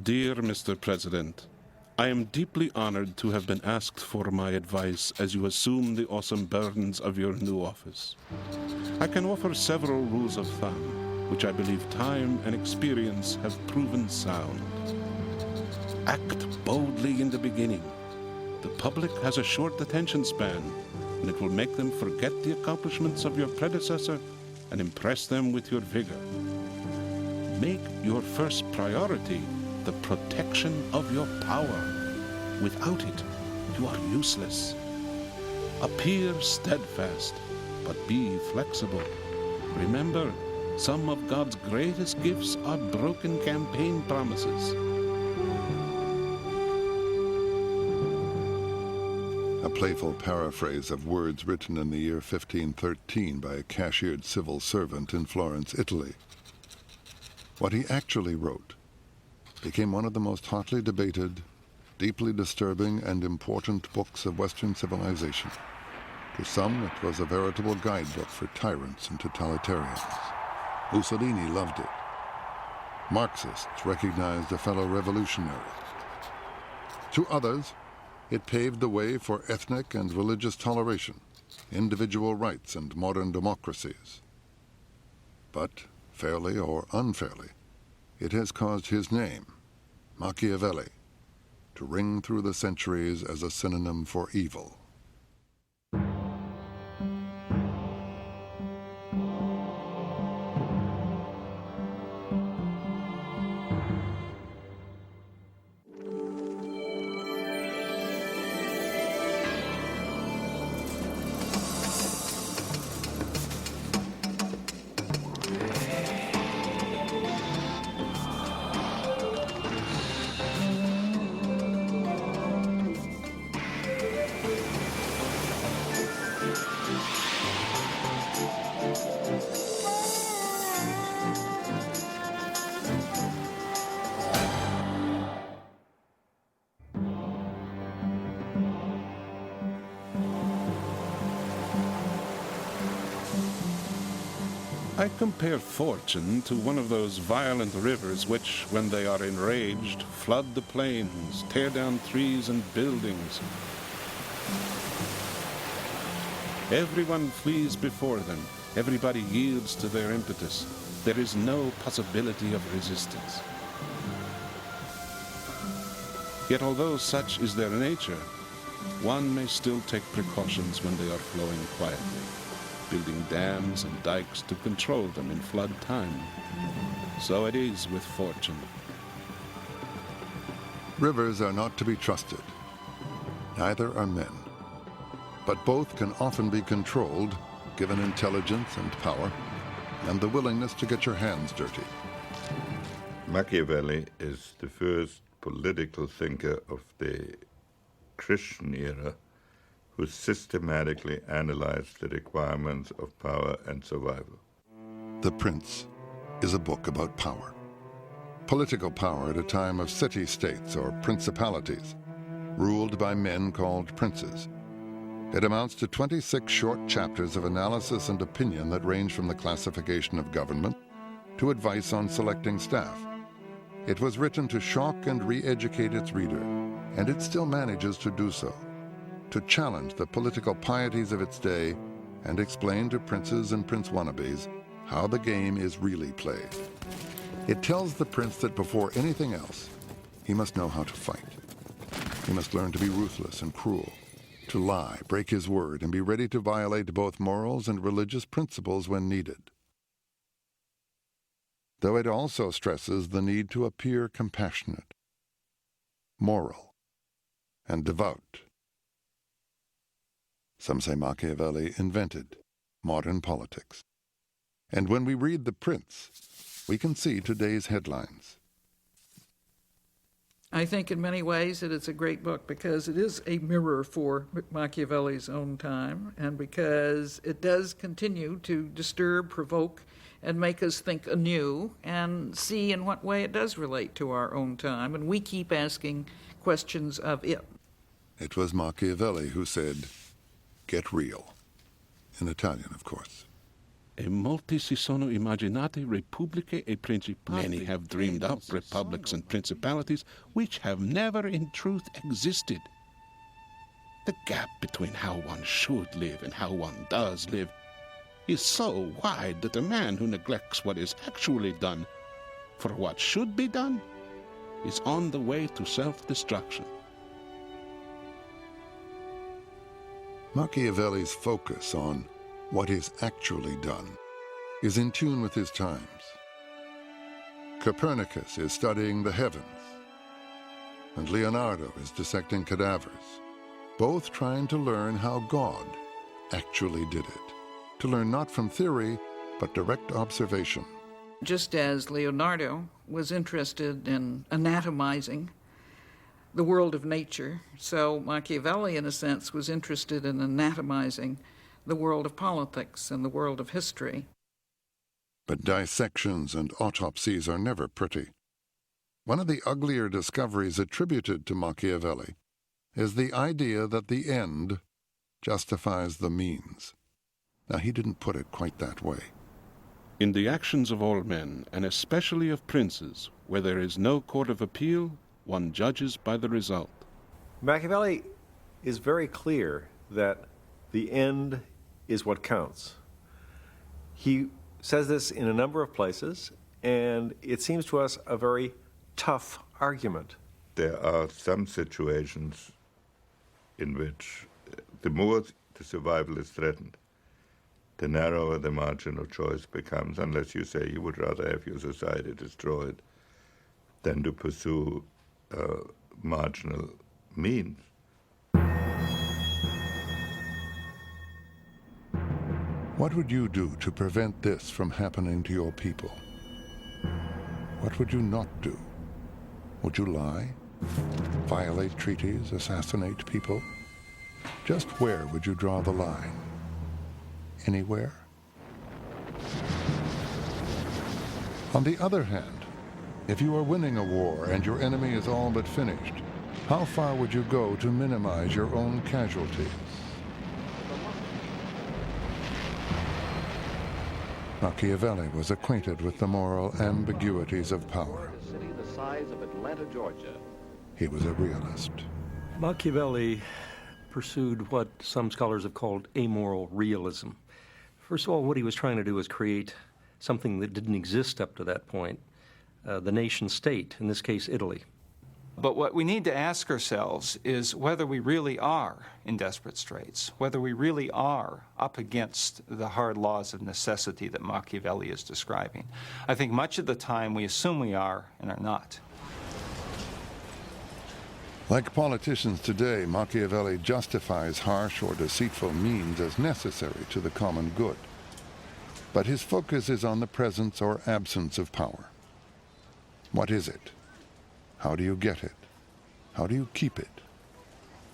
Dear Mr. President, I am deeply honored to have been asked for my advice as you assume the awesome burdens of your new office. I can offer several rules of thumb, which I believe time and experience have proven sound. Act boldly in the beginning. The public has a short attention span, and it will make them forget the accomplishments of your predecessor and impress them with your vigor. Make your first priority the protection of your power. Without it, you are useless. Appear steadfast, but be flexible. Remember, some of God's greatest gifts are broken campaign promises. A playful paraphrase of words written in the year 1513 by a cashiered civil servant in Florence, Italy. What he actually wrote became one of the most hotly debated, deeply disturbing, and important books of Western civilization. To some, it was a veritable guidebook for tyrants and totalitarians. Mussolini loved it. Marxists recognized a fellow revolutionary. To others, it paved the way for ethnic and religious toleration, individual rights, and modern democracies. But, fairly or unfairly, it has caused his name, Machiavelli, to ring through the centuries as a synonym for evil. I compare fortune to one of those violent rivers which, when they are enraged, flood the plains, tear down trees and buildings. Everyone flees before them. Everybody yields to their impetus. There is no possibility of resistance. Yet although such is their nature, one may still take precautions when they are flowing quietly, building dams and dikes to control them in flood time. So it is with fortune. Rivers are not to be trusted. Neither are men. But both can often be controlled, given intelligence and power, and the willingness to get your hands dirty. Machiavelli is the first political thinker of the Christian era who systematically analyzed the requirements of power and survival. The Prince is a book about power. Political power at a time of city-states or principalities, ruled by men called princes. It amounts to 26 short chapters of analysis and opinion that range from the classification of government to advice on selecting staff. It was written to shock and re-educate its reader, and it still manages to do so, to challenge the political pieties of its day and explain to princes and prince wannabes how the game is really played. It tells the prince that before anything else, he must know how to fight. He must learn to be ruthless and cruel, to lie, break his word, and be ready to violate both morals and religious principles when needed. Though it also stresses the need to appear compassionate, moral, and devout. Some say Machiavelli invented modern politics. And when we read The Prince, we can see today's headlines. I think in many ways that it's a great book because it is a mirror for Machiavelli's own time and because it does continue to disturb, provoke, and make us think anew and see in what way it does relate to our own time. And we keep asking questions of it. It was Machiavelli who said, "Get real," in Italian, of course. E molti si sono immaginati repubbliche e principati. Many have dreamed up republics and principalities which have never in truth existed. The gap between how one should live and how one does live is so wide that a man who neglects what is actually done for what should be done is on the way to self-destruction. Machiavelli's focus on what is actually done is in tune with his times. Copernicus is studying the heavens, and Leonardo is dissecting cadavers, both trying to learn how God actually did it, to learn not from theory, but direct observation. Just as Leonardo was interested in anatomizing the world of nature, so Machiavelli, in a sense, was interested in anatomizing the world of politics and the world of history. But dissections and autopsies are never pretty. One of the uglier discoveries attributed to Machiavelli is the idea that the end justifies the means. Now, he didn't put it quite that way. In the actions of all men, and especially of princes, where there is no court of appeal, one judges by the result. Machiavelli is very clear that the end is what counts. He says this in a number of places, and it seems to us a very tough argument. There are some situations in which the more the survival is threatened, the narrower the margin of choice becomes, unless you say you would rather have your society destroyed than to pursue marginal means. What would you do to prevent this from happening to your people? What would you not do? Would you lie? Violate treaties? Assassinate people? Just where would you draw the line? Anywhere? On the other hand, if you are winning a war and your enemy is all but finished, how far would you go to minimize your own casualties? Machiavelli was acquainted with the moral ambiguities of power. The size of Atlanta, Georgia. He was a realist. Machiavelli pursued what some scholars have called amoral realism. First of all, what he was trying to do was create something that didn't exist up to that point, the nation state, in this case, Italy. But what we need to ask ourselves is whether we really are in desperate straits, whether we really are up against the hard laws of necessity that Machiavelli is describing. I think much of the time we assume we are and are not. Like politicians today, Machiavelli justifies harsh or deceitful means as necessary to the common good. But his focus is on the presence or absence of power. What is it? How do you get it? How do you keep it?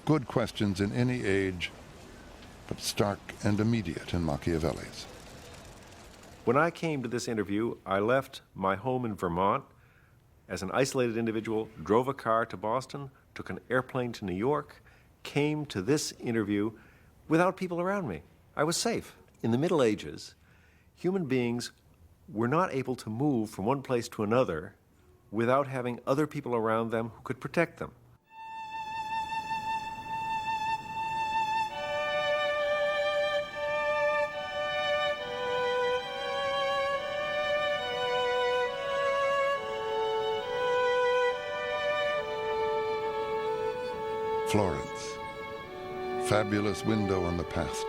Good questions in any age, but stark and immediate in Machiavelli's. When I came to this interview, I left my home in Vermont as an isolated individual, drove a car to Boston, took an airplane to New York, came to this interview without people around me. I was safe. In the Middle Ages, human beings were not able to move from one place to another without having other people around them who could protect them. Florence, fabulous window on the past.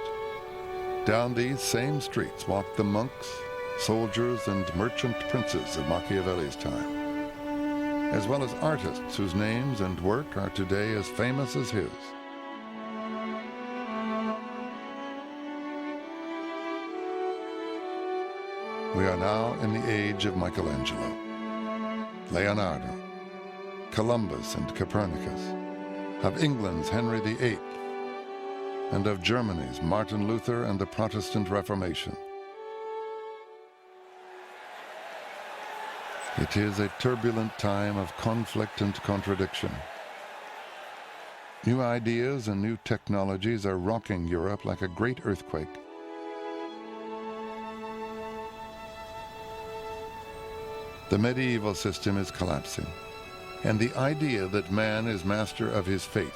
Down these same streets walked the monks, soldiers, and merchant princes of Machiavelli's time, as well as artists whose names and work are today as famous as his. We are now in the age of Michelangelo, Leonardo, Columbus and Copernicus, of England's Henry VIII, and of Germany's Martin Luther and the Protestant Reformation. It is a turbulent time of conflict and contradiction. New ideas and new technologies are rocking Europe like a great earthquake. The medieval system is collapsing, and the idea that man is master of his fate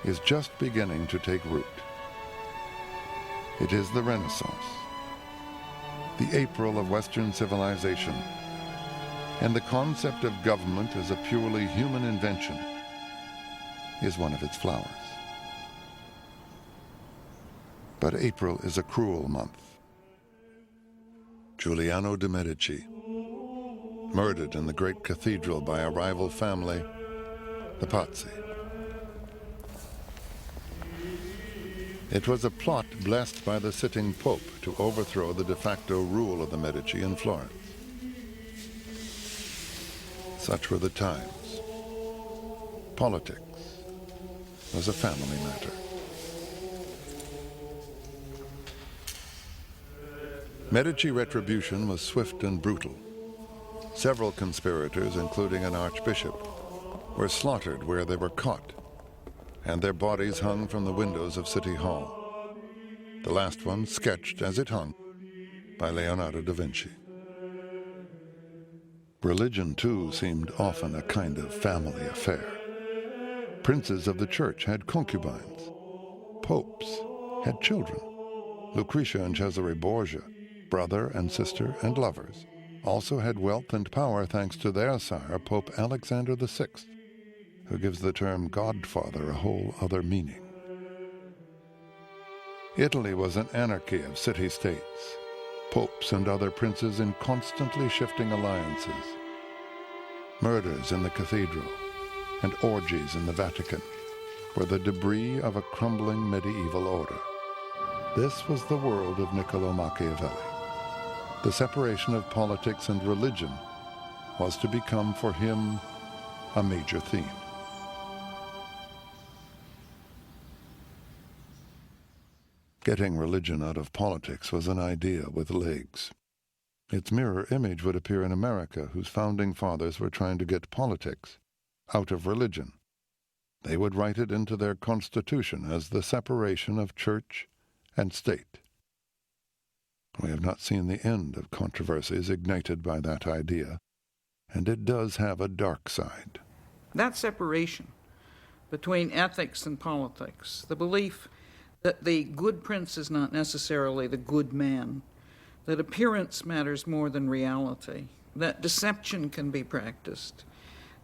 is just beginning to take root. It is the Renaissance, the April of Western civilization, and the concept of government as a purely human invention is one of its flowers. But April is a cruel month. Giuliano de' Medici, murdered in the great cathedral by a rival family, the Pazzi. It was a plot blessed by the sitting Pope to overthrow the de facto rule of the Medici in Florence. Such were the times. Politics was a family matter. Medici retribution was swift and brutal. Several conspirators, including an archbishop, were slaughtered where they were caught, and their bodies hung from the windows of City Hall. The last one sketched as it hung by Leonardo da Vinci. Religion, too, seemed often a kind of family affair. Princes of the church had concubines. Popes had children. Lucretia and Cesare Borgia, brother and sister and lovers, also had wealth and power thanks to their sire, Pope Alexander VI, who gives the term godfather a whole other meaning. Italy was an anarchy of city-states, popes and other princes in constantly shifting alliances, murders in the cathedral, and orgies in the Vatican were the debris of a crumbling medieval order. This was the world of Nicolau Maquiavel. The separation of politics and religion was to become for him a major theme. Getting religion out of politics was an idea with legs. Its mirror image would appear in America, whose founding fathers were trying to get politics out of religion. They would write it into their Constitution as the separation of church and state. We have not seen the end of controversies ignited by that idea, and it does have a dark side. That separation between ethics and politics, the belief that the good prince is not necessarily the good man, that appearance matters more than reality, that deception can be practiced,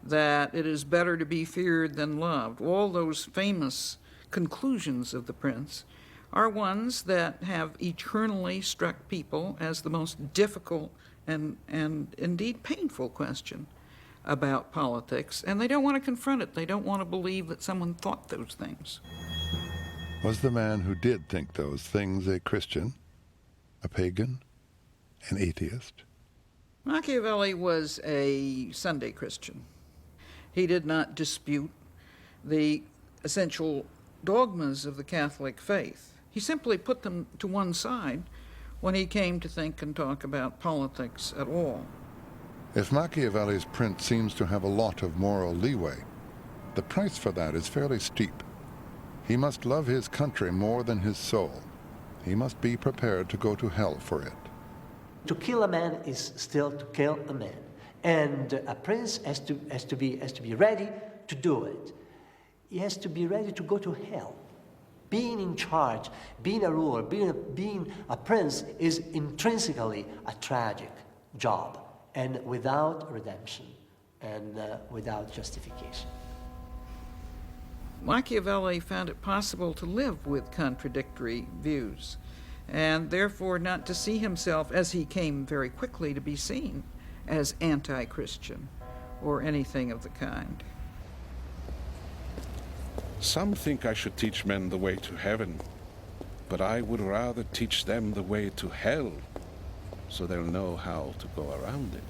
that it is better to be feared than loved, all those famous conclusions of the prince are ones that have eternally struck people as the most difficult and indeed painful question about politics, and they don't want to confront it. They don't want to believe that someone thought those things. Was the man who did think those things a Christian, a pagan, an atheist? Machiavelli was a Sunday Christian. He did not dispute the essential dogmas of the Catholic faith. He simply put them to one side when he came to think and talk about politics at all. If Machiavelli's print seems to have a lot of moral leeway, the price for that is fairly steep. He must love his country more than his soul. He must be prepared to go to hell for it. To kill a man is still to kill a man, and a prince has to be ready to do it. He has to be ready to go to hell. Being in charge, being a ruler, being a prince is intrinsically a tragic job, and without redemption and without justification. Machiavelli found it possible to live with contradictory views, and therefore not to see himself, as he came very quickly to be seen, as anti-Christian or anything of the kind. Some think I should teach men the way to heaven, but I would rather teach them the way to hell, so they'll know how to go around it.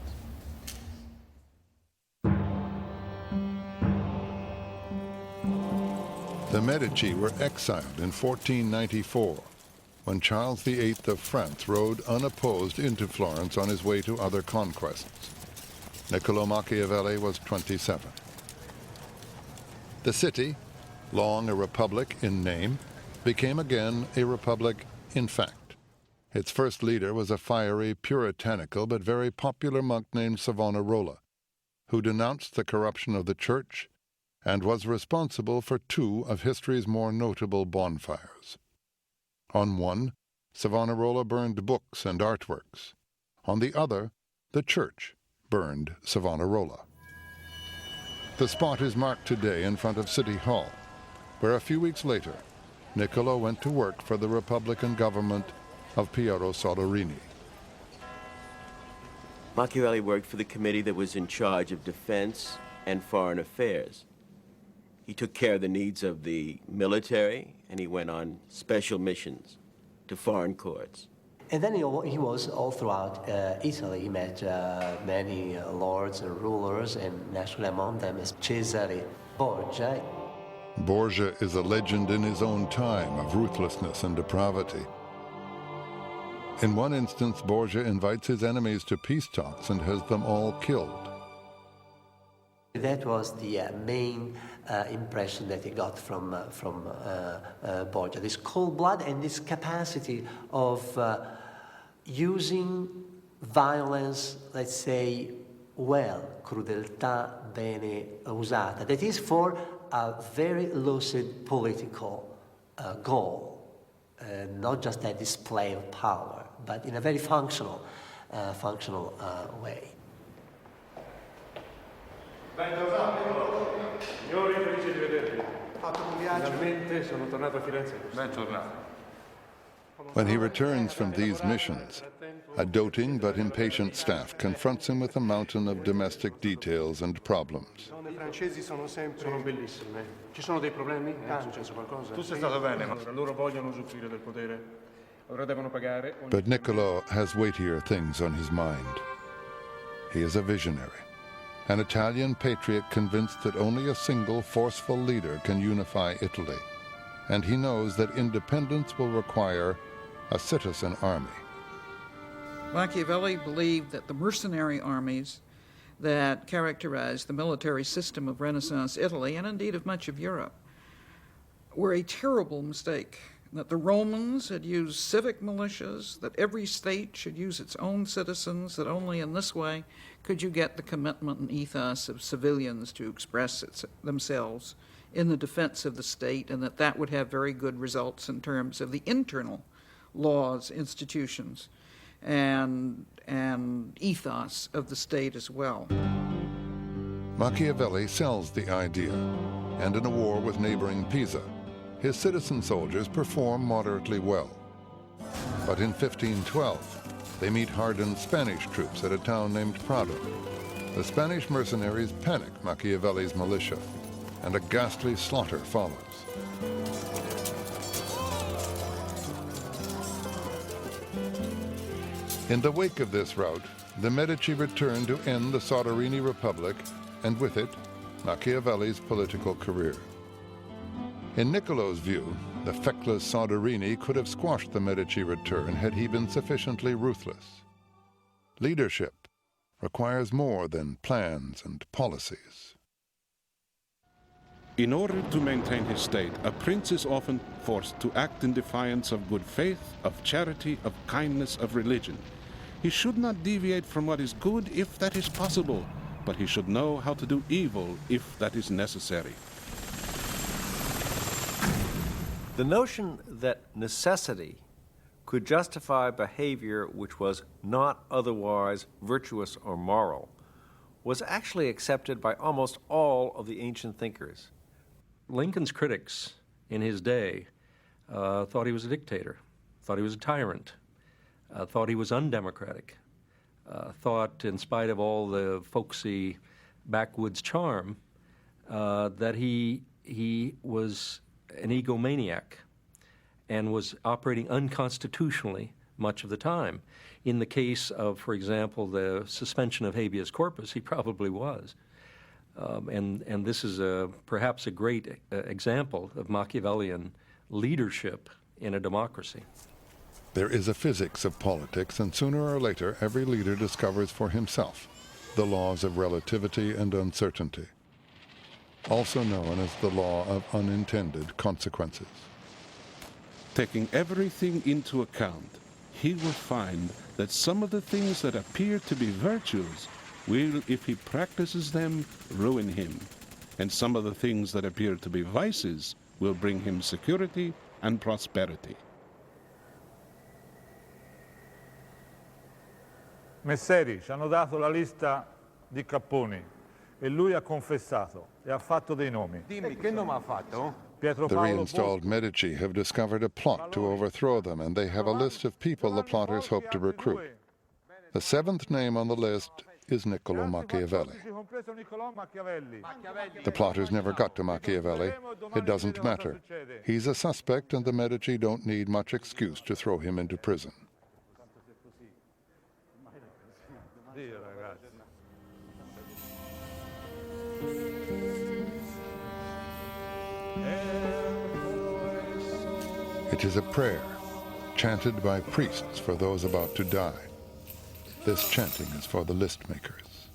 The Medici were exiled in 1494, when Charles VIII of France rode unopposed into Florence on his way to other conquests. Nicolau Machiavelli was 27. The city, long a republic in name, became again a republic in fact. Its first leader was a fiery, puritanical, but very popular monk named Savonarola, who denounced the corruption of the church and was responsible for two of history's more notable bonfires. On one, Savonarola burned books and artworks. On the other, the church burned Savonarola. The spot is marked today in front of City Hall, where a few weeks later, Nicolau went to work for the Republican government of Piero Soderini. Machiavelli worked for the committee that was in charge of defense and foreign affairs. He took care of the needs of the military, and he went on special missions to foreign courts. And then he was all throughout Italy. He met many lords and rulers, and naturally among them is Cesare Borgia. Borgia is a legend in his own time of ruthlessness and depravity. In one instance, Borgia invites his enemies to peace talks and has them all killed. That was the main impression that he got from Borgia, this cold blood and this capacity of using violence, let's say, well, crudeltà bene usata, that is for a very lucid political goal. Not just a display of power, but in a very functional way. Signori, felice di vedervi. Finalmente sono tornato a Firenze. Bentornato. When he returns from these missions, a doting but impatient staff confronts him with a mountain of domestic details and problems. Le francesi sono bellissime. Ci sono dei problemi? È successo qualcosa? Tu sei stato bene, ma loro vogliono usufruire del potere. Ora devono pagare. But Nicolau has weightier things on his mind. He is a visionary, an Italian patriot convinced that only a single forceful leader can unify Italy, and he knows that independence will require a citizen army. Machiavelli believed that the mercenary armies that characterized the military system of Renaissance Italy, and indeed of much of Europe, were a terrible mistake, that the Romans had used civic militias, that every state should use its own citizens, that only in this way could you get the commitment and ethos of civilians to express themselves in the defense of the state, and that would have very good results in terms of the internal laws, institutions, and ethos of the state as well. Machiavelli sells the idea, and in a war with neighboring Pisa, his citizen soldiers perform moderately well. But in 1512, they meet hardened Spanish troops at a town named Prado. The Spanish mercenaries panic Machiavelli's militia, and a ghastly slaughter follows. In the wake of this rout, the Medici return to end the Soderini Republic, and with it, Machiavelli's political career. In Nicolau's view, the feckless Soderini could have squashed the Medici return had he been sufficiently ruthless. Leadership requires more than plans and policies. In order to maintain his state, a prince is often forced to act in defiance of good faith, of charity, of kindness, of religion. He should not deviate from what is good if that is possible, but he should know how to do evil if that is necessary. The notion that necessity could justify behavior which was not otherwise virtuous or moral was actually accepted by almost all of the ancient thinkers. Lincoln's critics in his day thought he was a dictator, thought he was a tyrant, thought he was undemocratic, thought, in spite of all the folksy backwoods charm, that he was an egomaniac and was operating unconstitutionally much of the time. In the case of, for example, the suspension of habeas corpus, he probably was. And this is perhaps a great example of Machiavellian leadership in a democracy. There is a physics of politics, and sooner or later every leader discovers for himself the laws of relativity and uncertainty, also known as the law of unintended consequences. Taking everything into account, he will find that some of the things that appear to be virtues will, if he practices them, ruin him, and some of the things that appear to be vices will bring him security and prosperity. Messeri ci hanno dato la lista di capponi e lui ha confessato e ha fatto dei nomi. Dimmi, che nome ha fatto? Pietro The Paolo reinstalled Medici have discovered a plot to overthrow them, and they have a list of people the plotters hope to recruit. The seventh name on the list is Nicolau Machiavelli. The plotters never got to Machiavelli. It doesn't matter. He's a suspect, and the Medici don't need much excuse to throw him into prison. It is a prayer chanted by priests for those about to die. This chanting is for the list makers.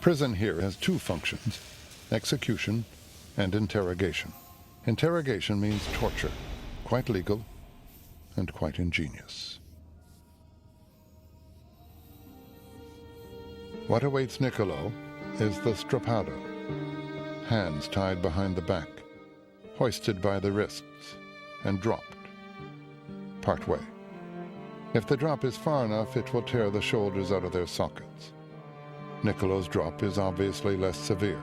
Prison here has two functions: execution and interrogation. Interrogation means torture, quite legal and quite ingenious. What awaits Nicolau is the strappado, hands tied behind the back, hoisted by the wrists, and dropped, part way. If the drop is far enough, it will tear the shoulders out of their sockets. Nicolau's drop is obviously less severe,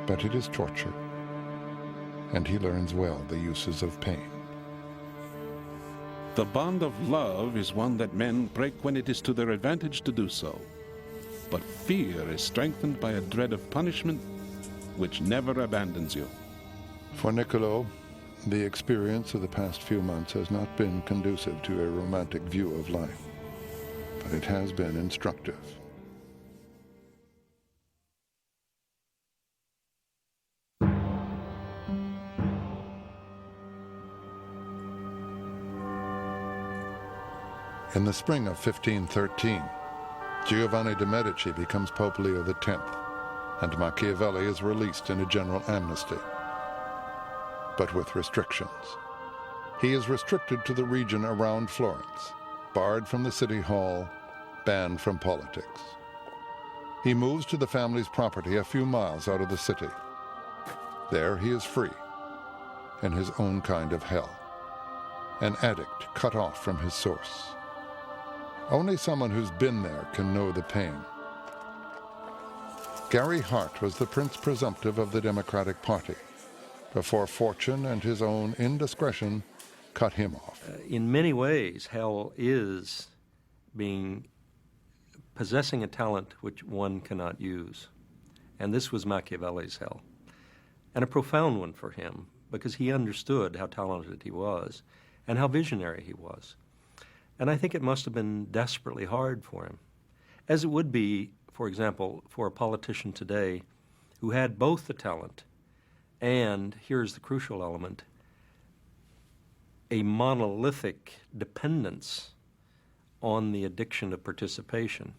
but it is torture, and he learns well the uses of pain. The bond of love is one that men break when it is to their advantage to do so. But fear is strengthened by a dread of punishment which never abandons you. For Nicolau, the experience of the past few months has not been conducive to a romantic view of life, but it has been instructive. In the spring of 1513, Giovanni de' Medici becomes Pope Leo X, and Machiavelli is released in a general amnesty, but with restrictions. He is restricted to the region around Florence, barred from the city hall, banned from politics. He moves to the family's property a few miles out of the city. There he is free, in his own kind of hell, an addict cut off from his source. Only someone who's been there can know the pain. Gary Hart was the prince presumptive of the Democratic Party, before fortune and his own indiscretion cut him off. In many ways, hell is possessing a talent which one cannot use. And this was Machiavelli's hell. And a profound one for him, because he understood how talented he was and how visionary he was. And I think it must have been desperately hard for him, as it would be, for example, for a politician today who had both the talent and, here's the crucial element, a monolithic dependence on the addiction of participation.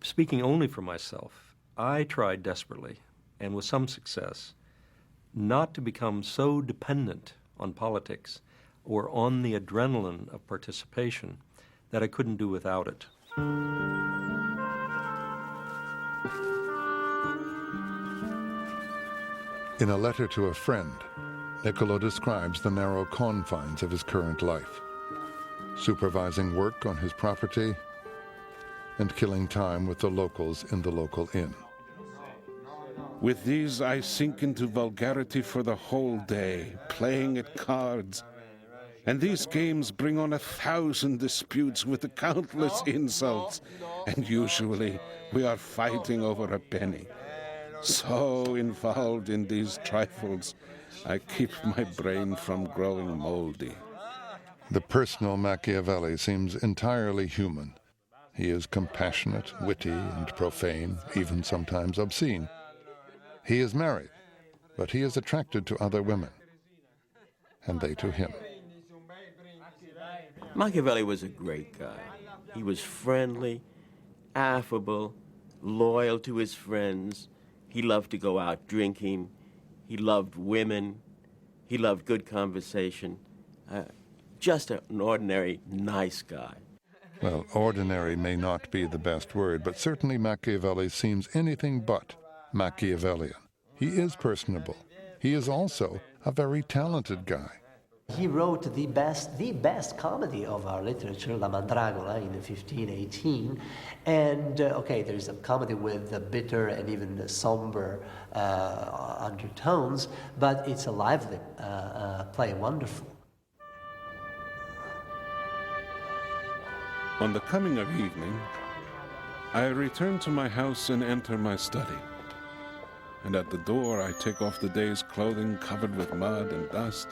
Speaking only for myself, I tried desperately, and with some success, not to become so dependent on politics or on the adrenaline of participation that I couldn't do without it. In a letter to a friend, Nicolau describes the narrow confines of his current life, supervising work on his property and killing time with the locals in the local inn. With these I sink into vulgarity for the whole day, playing at cards. And these games bring on 1,000 disputes with the countless insults, and usually we are fighting over a penny. So involved in these trifles, I keep my brain from growing moldy. The personal Machiavelli seems entirely human. He is compassionate, witty, and profane, even sometimes obscene. He is married, but he is attracted to other women, and they to him. Machiavelli was a great guy. He was friendly, affable, loyal to his friends. He loved to go out drinking. He loved women. He loved good conversation. Just an ordinary, nice guy. Well, ordinary may not be the best word, but certainly Machiavelli seems anything but Machiavellian. He is personable. He is also a very talented guy. He wrote the best comedy of our literature, La Mandragola, in 1518. And, okay, there's a comedy with bitter and even somber undertones, but it's a lively play, wonderful. On the coming of evening, I return to my house and enter my study. And at the door I take off the day's clothing covered with mud and dust,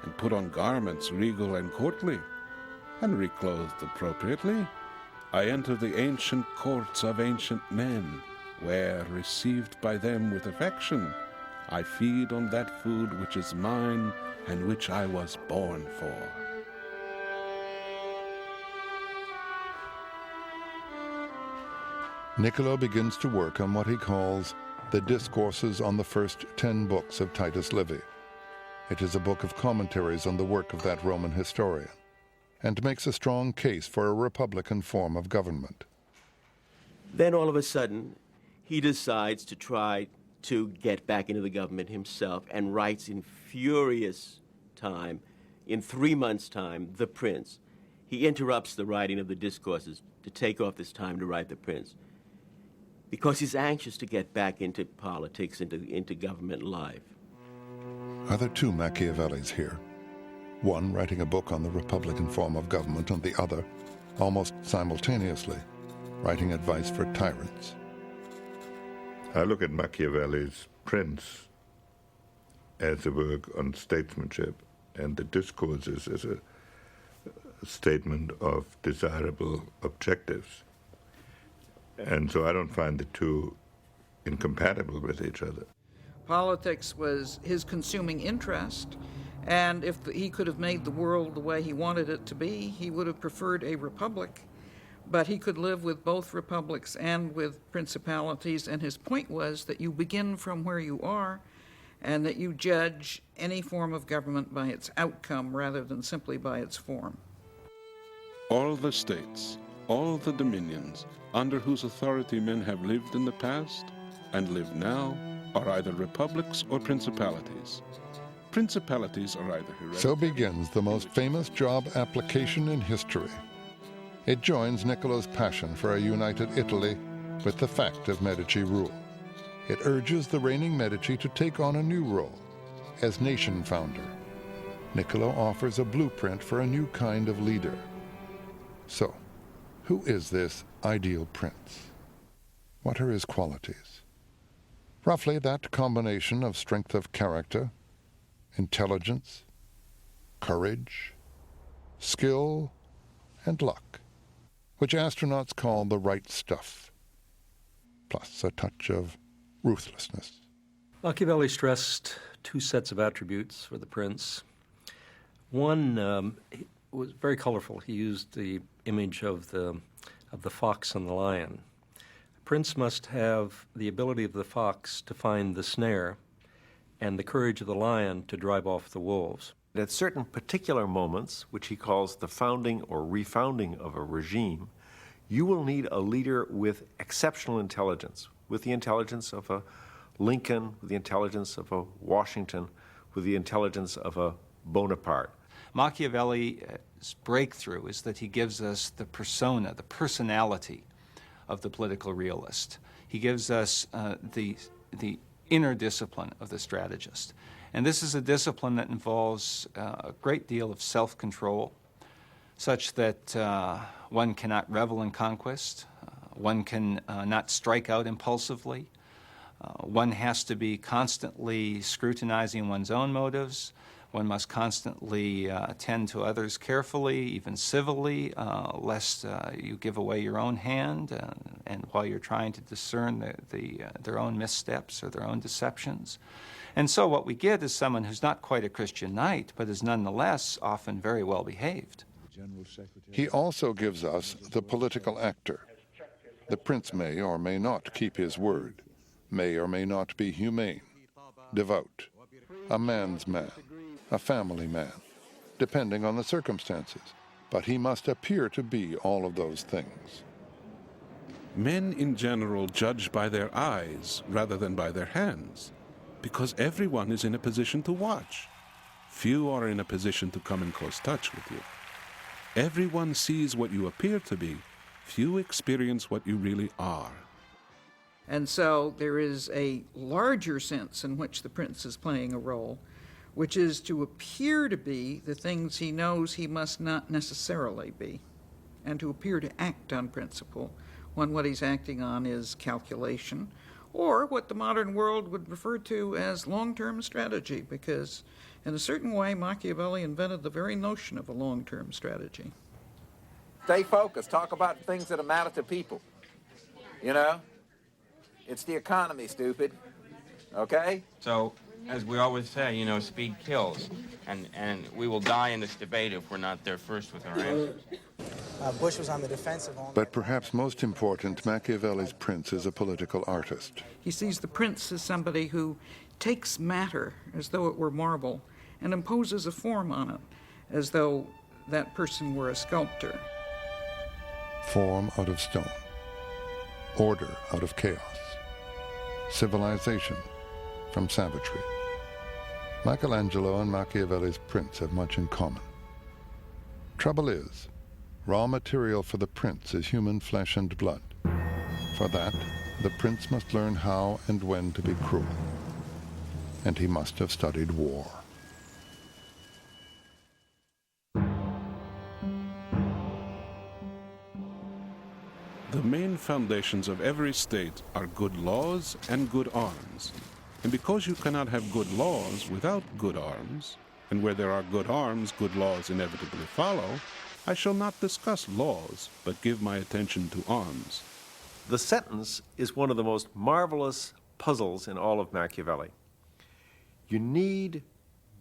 and put on garments regal and courtly, and reclothed appropriately, I enter the ancient courts of ancient men, where, received by them with affection, I feed on that food which is mine and which I was born for. Nicolau begins to work on what he calls the Discourses on the First 10 Books of Titus Livy. It is a book of commentaries on the work of that Roman historian, and makes a strong case for a republican form of government. Then all of a sudden, he decides to try to get back into the government himself and writes in furious time, in 3 months' time, The Prince. He interrupts the writing of the Discourses to take off this time to write The Prince, because he's anxious to get back into politics, into government life. Are there two Machiavellis here? One writing a book on the republican form of government, and the other, almost simultaneously, writing advice for tyrants. I look at Machiavelli's Prince as a work on statesmanship, and the Discourses as a statement of desirable objectives. And so I don't find the two incompatible with each other. Politics was his consuming interest, and if he could have made the world the way he wanted it to be, he would have preferred a republic. But he could live with both republics and with principalities, and his point was that you begin from where you are, and that you judge any form of government by its outcome rather than simply by its form. All the states, all the dominions, under whose authority men have lived in the past and live now, are either republics or principalities. Principalities are either hereditary. So begins the most famous job application in history. It joins Niccolau's passion for a united Italy with the fact of Medici rule. It urges the reigning Medici to take on a new role as nation founder. Nicolau offers a blueprint for a new kind of leader. So, who is this ideal prince? What are his qualities? Roughly that combination of strength of character, intelligence, courage, skill, and luck, which astronauts call the right stuff, plus a touch of ruthlessness. Machiavelli stressed two sets of attributes for the prince. One was very colorful. He used the image of the fox and the lion. The prince must have the ability of the fox to find the snare and the courage of the lion to drive off the wolves. At certain particular moments, which he calls the founding or refounding of a regime, you will need a leader with exceptional intelligence, with the intelligence of a Lincoln, with the intelligence of a Washington, with the intelligence of a Bonaparte. Machiavelli's breakthrough is that he gives us the persona, the personality of the political realist. He gives us the inner discipline of the strategist. And this is a discipline that involves a great deal of self-control, such that one cannot revel in conquest, one can not strike out impulsively, one has to be constantly scrutinizing one's own motives, one must constantly attend to others carefully, even civilly, lest you give away your own hand, and while you're trying to discern their own missteps or their own deceptions. And so what we get is someone who's not quite a Christian knight, but is nonetheless often very well behaved. He also gives us the political actor. The prince may or may not keep his word, may or may not be humane, devout, a man's man, a family man, depending on the circumstances, but he must appear to be all of those things. Men in general judge by their eyes rather than by their hands, because everyone is in a position to watch. Few are in a position to come in close touch with you. Everyone sees what you appear to be. Few experience what you really are. And so there is a larger sense in which the prince is playing a role, which is to appear to be the things he knows he must not necessarily be, and to appear to act on principle when what he's acting on is calculation, or what the modern world would refer to as long-term strategy, because in a certain way Machiavelli invented the very notion of a long-term strategy. Stay focused. Talk about things that matter to people. You know? It's the economy, stupid. Okay? So, as we always say, you know, speed kills. And we will die in this debate if we're not there first with our answers. Bush was on the defensive on... But perhaps most important, Machiavelli's prince is a political artist. He sees the prince as somebody who takes matter as though it were marble and imposes a form on it as though that person were a sculptor. Form out of stone, order out of chaos, civilization from savagery. Michelangelo and Machiavelli's prince have much in common. Trouble is, raw material for the prince is human flesh and blood. For that, the prince must learn how and when to be cruel. And he must have studied war. The main foundations of every state are good laws and good arms. And because you cannot have good laws without good arms, and where there are good arms, good laws inevitably follow, I shall not discuss laws, but give my attention to arms. The sentence is one of the most marvelous puzzles in all of Machiavelli. You need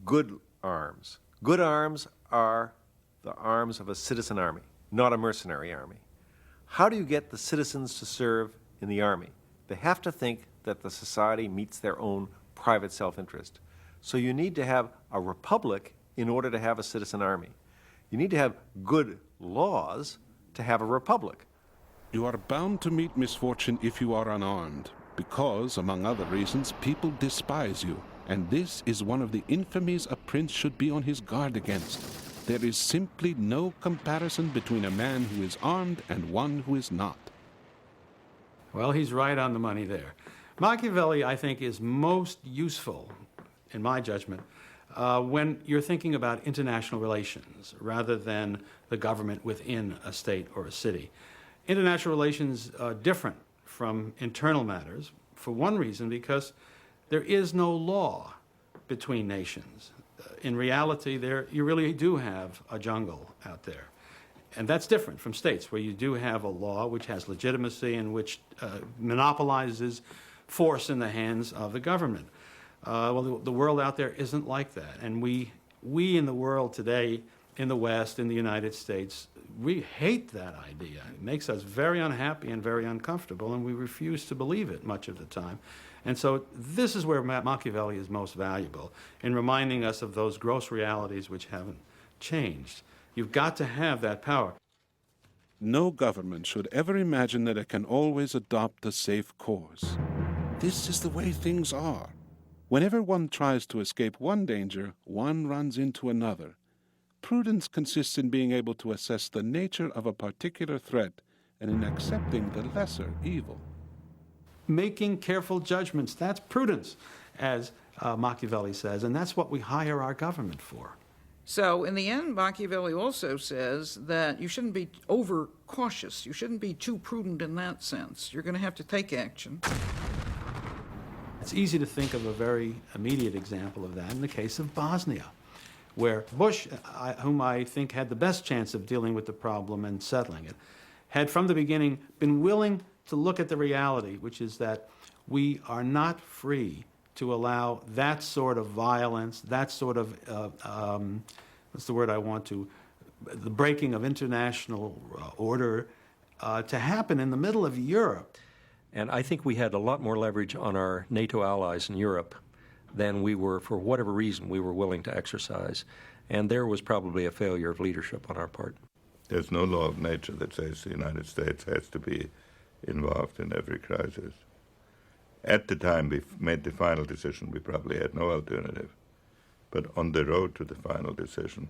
good arms. Good arms are the arms of a citizen army, not a mercenary army. How do you get the citizens to serve in the army? They have to think that the society meets their own private self-interest. So you need to have a republic in order to have a citizen army. You need to have good laws to have a republic. You are bound to meet misfortune if you are unarmed, because, among other reasons, people despise you, and this is one of the infamies a prince should be on his guard against. There is simply no comparison between a man who is armed and one who is not. Well, he's right on the money there. Machiavelli, I think, is most useful, in my judgment, when you're thinking about international relations rather than the government within a state or a city. International relations are different from internal matters, for one reason, because there is no law between nations. In reality, you really do have a jungle out there. And that's different from states, where you do have a law which has legitimacy and which monopolizes force in the hands of the government. Well, the world out there isn't like that. And we in the world today, in the West, in the United States, we hate that idea. It makes us very unhappy and very uncomfortable, and we refuse to believe it much of the time. And so this is where Machiavelli is most valuable, in reminding us of those gross realities which haven't changed. You've got to have that power. No government should ever imagine that it can always adopt a safe course. This is the way things are. Whenever one tries to escape one danger, one runs into another. Prudence consists in being able to assess the nature of a particular threat and in accepting the lesser evil. Making careful judgments, that's prudence, as Machiavelli says, and that's what we hire our government for. So in the end, Machiavelli also says that you shouldn't be over-cautious. You shouldn't be too prudent in that sense. You're going to have to take action. It's easy to think of a very immediate example of that in the case of Bosnia, where Bush, whom I think had the best chance of dealing with the problem and settling it, had from the beginning been willing to look at the reality, which is that we are not free to allow that sort of violence, that sort of, what's the word I want to, the breaking of international order to happen in the middle of Europe. And I think we had a lot more leverage on our NATO allies in Europe than we were, for whatever reason, we were willing to exercise. And there was probably a failure of leadership on our part. There's no law of nature that says the United States has to be involved in every crisis. At the time we made the final decision, we probably had no alternative. But on the road to the final decision,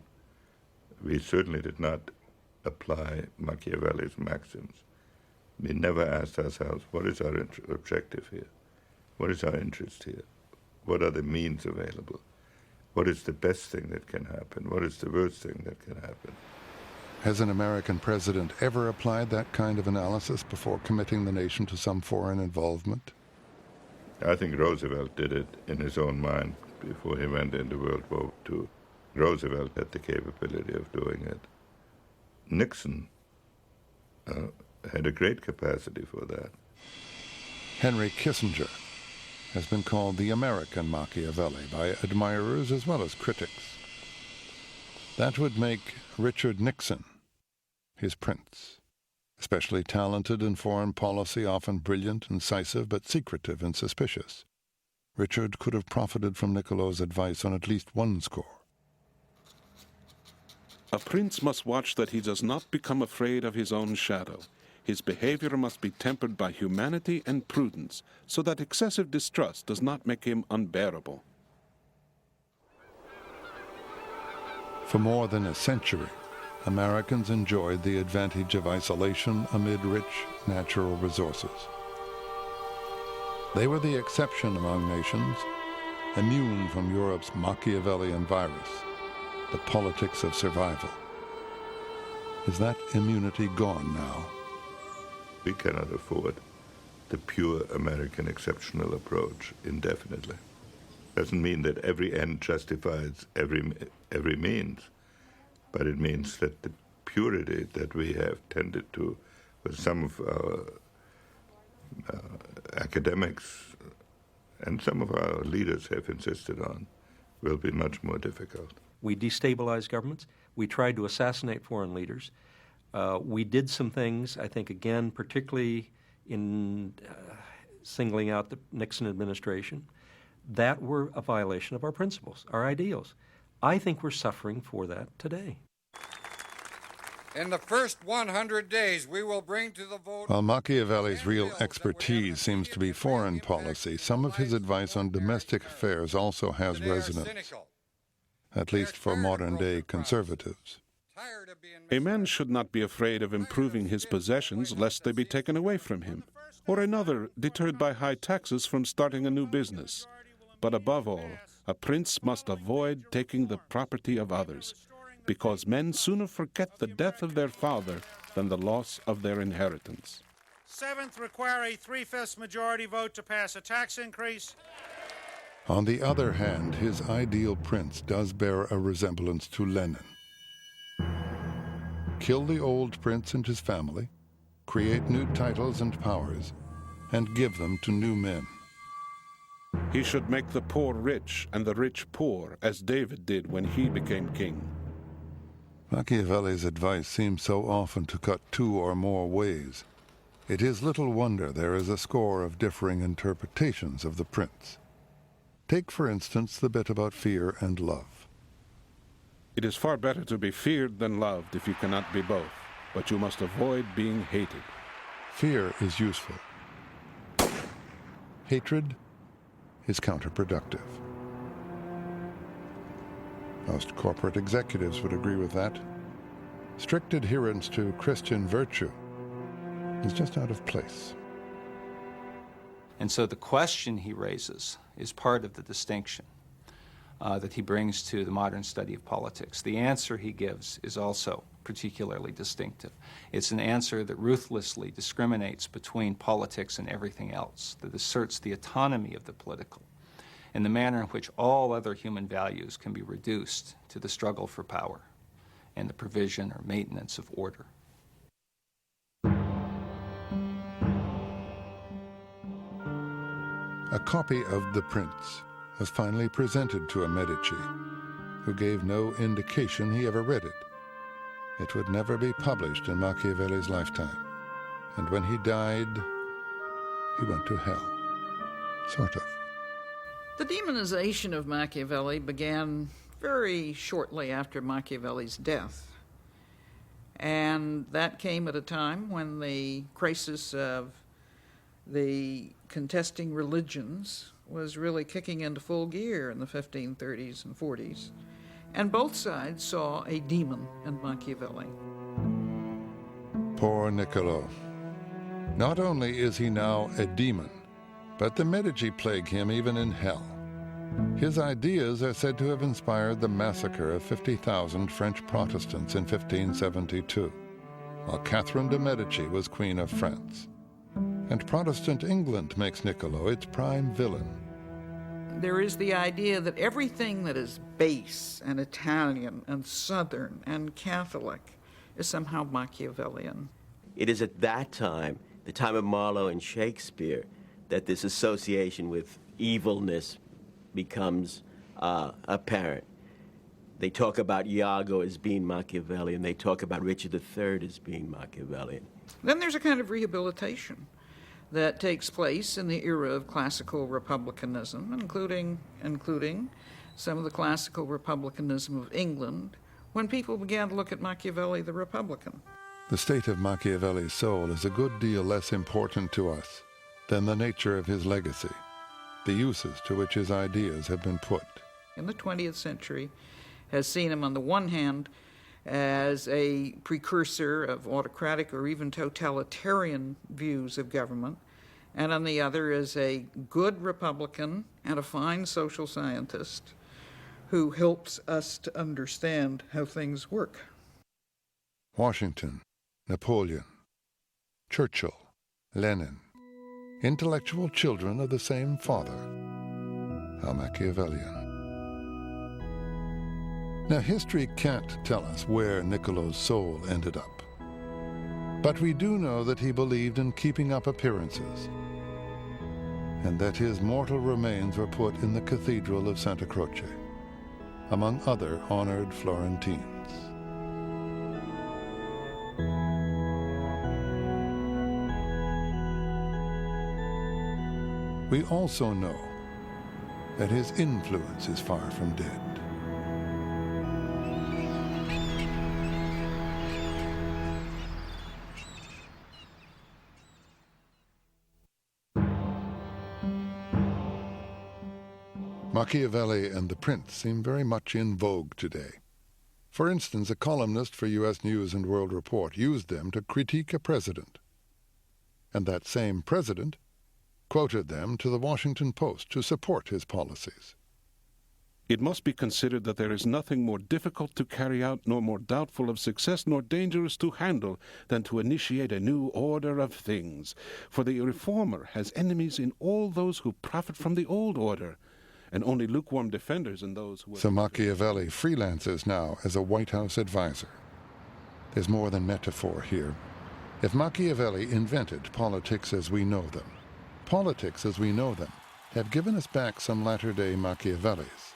we certainly did not apply Machiavelli's maxims. We never asked ourselves, what is our objective here? What is our interest here? What are the means available? What is the best thing that can happen? What is the worst thing that can happen? Has an American president ever applied that kind of analysis before committing the nation to some foreign involvement? I think Roosevelt did it in his own mind before he went into World War II. Roosevelt had the capability of doing it. Nixon had a great capacity for that. Henry Kissinger has been called the American Machiavelli by admirers as well as critics. That would make Richard Nixon his prince, especially talented in foreign policy, often brilliant, incisive, but secretive and suspicious. Richard could have profited from Nicolau's advice on at least one score. A prince must watch that he does not become afraid of his own shadow. His behavior must be tempered by humanity and prudence, so that excessive distrust does not make him unbearable. For more than a century, Americans enjoyed the advantage of isolation amid rich natural resources. They were the exception among nations, immune from Europe's Machiavellian virus, the politics of survival. Is that immunity gone now? We cannot afford the pure American exceptional approach indefinitely. Doesn't mean that every end justifies every means, but it means that the purity that we have tended to, with some of our academics and some of our leaders have insisted on, will be much more difficult. We destabilized governments. We tried to assassinate foreign leaders. We did some things, I think, again, particularly in singling out the Nixon administration, that were a violation of our principles, our ideals. I think we're suffering for that today. In the first 100 days, we will bring to the vote... While Machiavelli's real expertise seems to be foreign policy, some of his advice on domestic affairs also has resonance, at least for modern-day conservatives. A man should not be afraid of improving his possessions lest they be taken away from him, or another deterred by high taxes from starting a new business. But above all, a prince must avoid taking the property of others, because men sooner forget the death of their father than the loss of their inheritance. Seventh, require a 3/5 majority vote to pass a tax increase. On the other hand, his ideal prince does bear a resemblance to Lenin. Kill the old prince and his family, create new titles and powers, and give them to new men. He should make the poor rich and the rich poor, as David did when he became king. Machiavelli's advice seems so often to cut two or more ways. It is little wonder there is a score of differing interpretations of the prince. Take, for instance, the bit about fear and love. It is far better to be feared than loved if you cannot be both, but you must avoid being hated. Fear is useful. Hatred is counterproductive. Most corporate executives would agree with that. Strict adherence to Christian virtue is just out of place. And so the question he raises is part of the distinction that he brings to the modern study of politics. The answer he gives is also particularly distinctive. It's an answer that ruthlessly discriminates between politics and everything else, that asserts the autonomy of the political and the manner in which all other human values can be reduced to the struggle for power and the provision or maintenance of order. A copy of The Prince was finally presented to a Medici, who gave no indication he ever read it. It would never be published in Machiavelli's lifetime, and when he died, he went to hell. Sort of. The demonization of Machiavelli began very shortly after Machiavelli's death. And that came at a time when the crisis of the contesting religions was really kicking into full gear in the 1530s and 40s. And both sides saw a demon in Machiavelli. Poor Nicolau. Not only is he now a demon, but the Medici plague him even in hell. His ideas are said to have inspired the massacre of 50,000 French Protestants in 1572, while Catherine de' Medici was Queen of France. And Protestant England makes Nicolau its prime villain. There is the idea that everything that is base and Italian and Southern and Catholic is somehow Machiavellian. It is at that time, the time of Marlowe and Shakespeare, that this association with evilness becomes apparent. They talk about Iago as being Machiavellian. They talk about Richard III as being Machiavellian. Then there's a kind of rehabilitation that takes place in the era of classical republicanism, including some of the classical republicanism of England, when people began to look at Machiavelli the Republican. The state of Machiavelli's soul is a good deal less important to us than the nature of his legacy, the uses to which his ideas have been put. In the 20th century has seen him on the one hand as a precursor of autocratic or even totalitarian views of government, and on the other as a good Republican and a fine social scientist who helps us to understand how things work. Washington, Napoleon, Churchill, Lenin, intellectual children of the same father. How Machiavellian. Now, history can't tell us where Nicolau's soul ended up. But we do know that he believed in keeping up appearances, and that his mortal remains were put in the Cathedral of Santa Croce, among other honored Florentines. We also know that his influence is far from dead. Machiavelli and the Prince seem very much in vogue today. For instance, a columnist for U.S. News and World Report used them to critique a president. And that same president quoted them to the Washington Post to support his policies. It must be considered that there is nothing more difficult to carry out, nor more doubtful of success, nor dangerous to handle, than to initiate a new order of things. For the reformer has enemies in all those who profit from the old order, and only lukewarm defenders in those who... So Machiavelli freelances now as a White House advisor. There's more than metaphor here. If Machiavelli invented politics as we know them, politics as we know them have given us back some latter-day Machiavellis.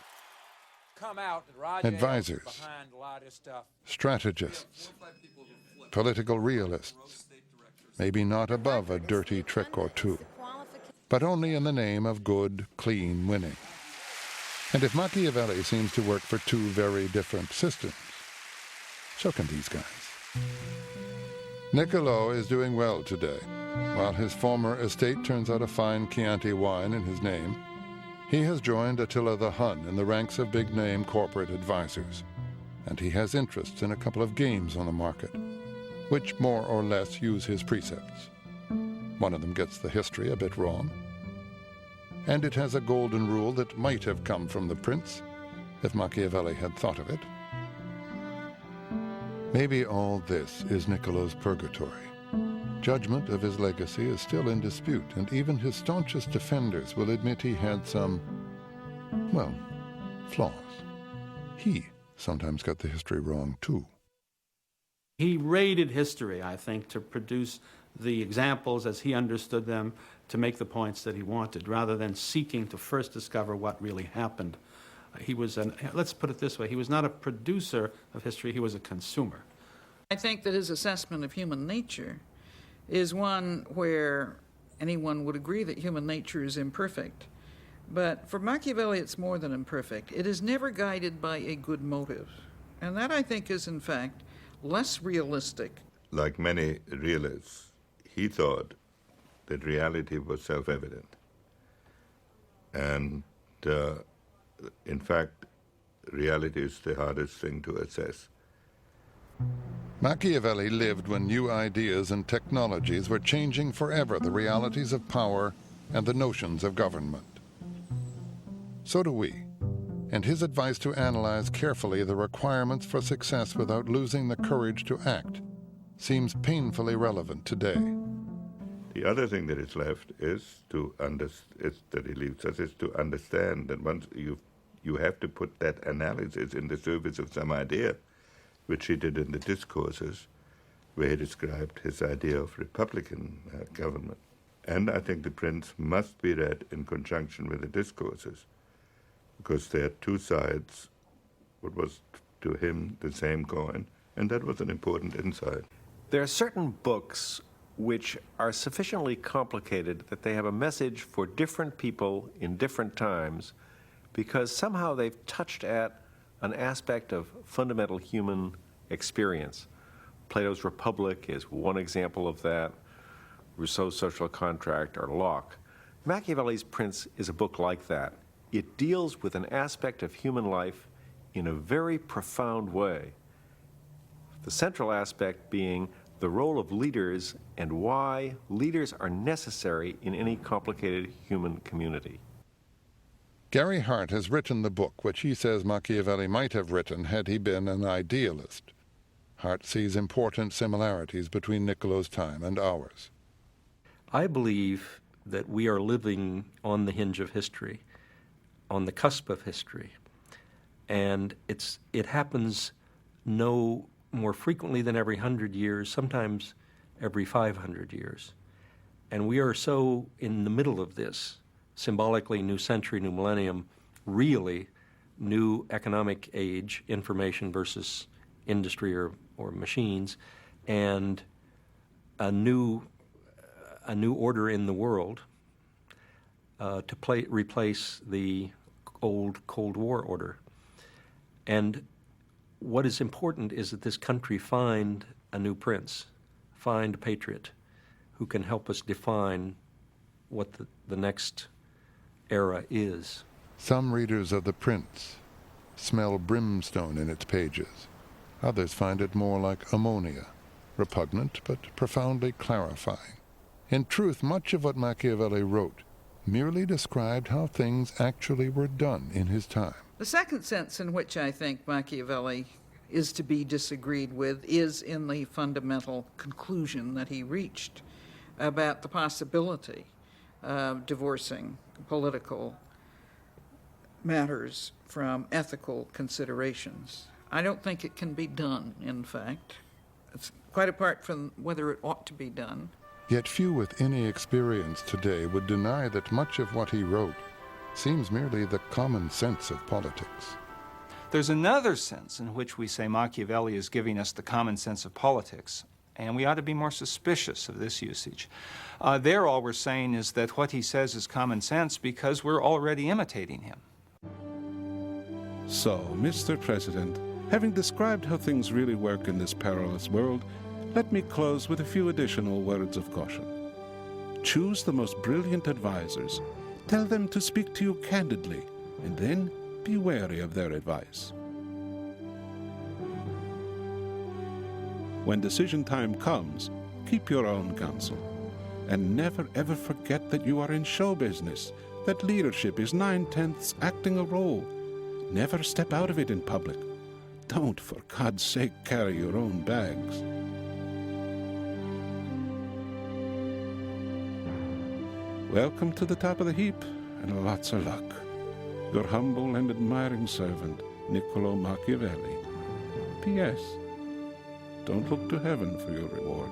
Advisors, strategists, political realists, maybe not above a dirty trick or two, but only in the name of good, clean winning. And if Machiavelli seems to work for two very different systems, so can these guys. Nicolau is doing well today. While his former estate turns out a fine Chianti wine in his name, he has joined Attila the Hun in the ranks of big-name corporate advisors, and he has interests in a couple of games on the market, which more or less use his precepts. One of them gets the history a bit wrong, and it has a golden rule that might have come from the prince if Machiavelli had thought of it. Maybe all this is Nicolau's purgatory. Judgment of his legacy is still in dispute, and even his staunchest defenders will admit he had some, well, flaws. He sometimes got the history wrong, too. He raided history, I think, to produce the examples as he understood them, to make the points that he wanted, rather than seeking to first discover what really happened. He was let's put it this way, he was not a producer of history, he was a consumer. I think that his assessment of human nature is one where anyone would agree that human nature is imperfect. But for Machiavelli, it's more than imperfect. It is never guided by a good motive. And that, I think, is, in fact, less realistic. Like many realists, he thought that reality was self-evident. And in fact, reality is the hardest thing to assess. Machiavelli lived when new ideas and technologies were changing forever the realities of power and the notions of government. So do we, and his advice to analyze carefully the requirements for success without losing the courage to act seems painfully relevant today. The other thing that is left is that he leaves us is to understand that once you have to put that analysis in the service of some idea, which he did in the discourses, where he described his idea of republican government. And I think the Prince must be read in conjunction with the discourses, because they are two sides, what was to him the same coin, and that was an important insight. There are certain books which are sufficiently complicated that they have a message for different people in different times, because somehow they've touched at an aspect of fundamental human experience. Plato's Republic is one example of that, Rousseau's Social Contract, or Locke. Machiavelli's Prince is a book like that. It deals with an aspect of human life in a very profound way. The central aspect being the role of leaders and why leaders are necessary in any complicated human community. Gary Hart has written the book which he says Machiavelli might have written had he been an idealist. Hart sees important similarities between Nicolau's time and ours. I believe that we are living on the hinge of history, on the cusp of history, and it happens no more frequently than every 100 years, sometimes every 500 years. And we are so in the middle of this, symbolically new century, new millennium, really new economic age, information versus industry or machines, and a new order in the world to replace the old Cold War order. And what is important is that this country find a new prince, find a patriot who can help us define what the next era is. Some readers of The Prince smell brimstone in its pages. Others find it more like ammonia, repugnant but profoundly clarifying. In truth, much of what Machiavelli wrote merely described how things actually were done in his time. The second sense in which I think Machiavelli is to be disagreed with is in the fundamental conclusion that he reached about the possibility of divorcing political matters from ethical considerations. I don't think it can be done, in fact. It's quite apart from whether it ought to be done. Yet few with any experience today would deny that much of what he wrote seems merely the common sense of politics. There's another sense in which we say Machiavelli is giving us the common sense of politics, and we ought to be more suspicious of this usage. There, all we're saying is that what he says is common sense because we're already imitating him. So, Mr. President, having described how things really work in this perilous world, let me close with a few additional words of caution. Choose the most brilliant advisors. Tell them to speak to you candidly, and then be wary of their advice. When decision time comes, keep your own counsel. And never ever forget that you are in show business, that leadership is 9/10 acting a role. Never step out of it in public. Don't, for God's sake, carry your own bags. Welcome to the top of the heap, and lots of luck. Your humble and admiring servant, Nicolau Machiavelli. P.S. Don't look to heaven for your reward.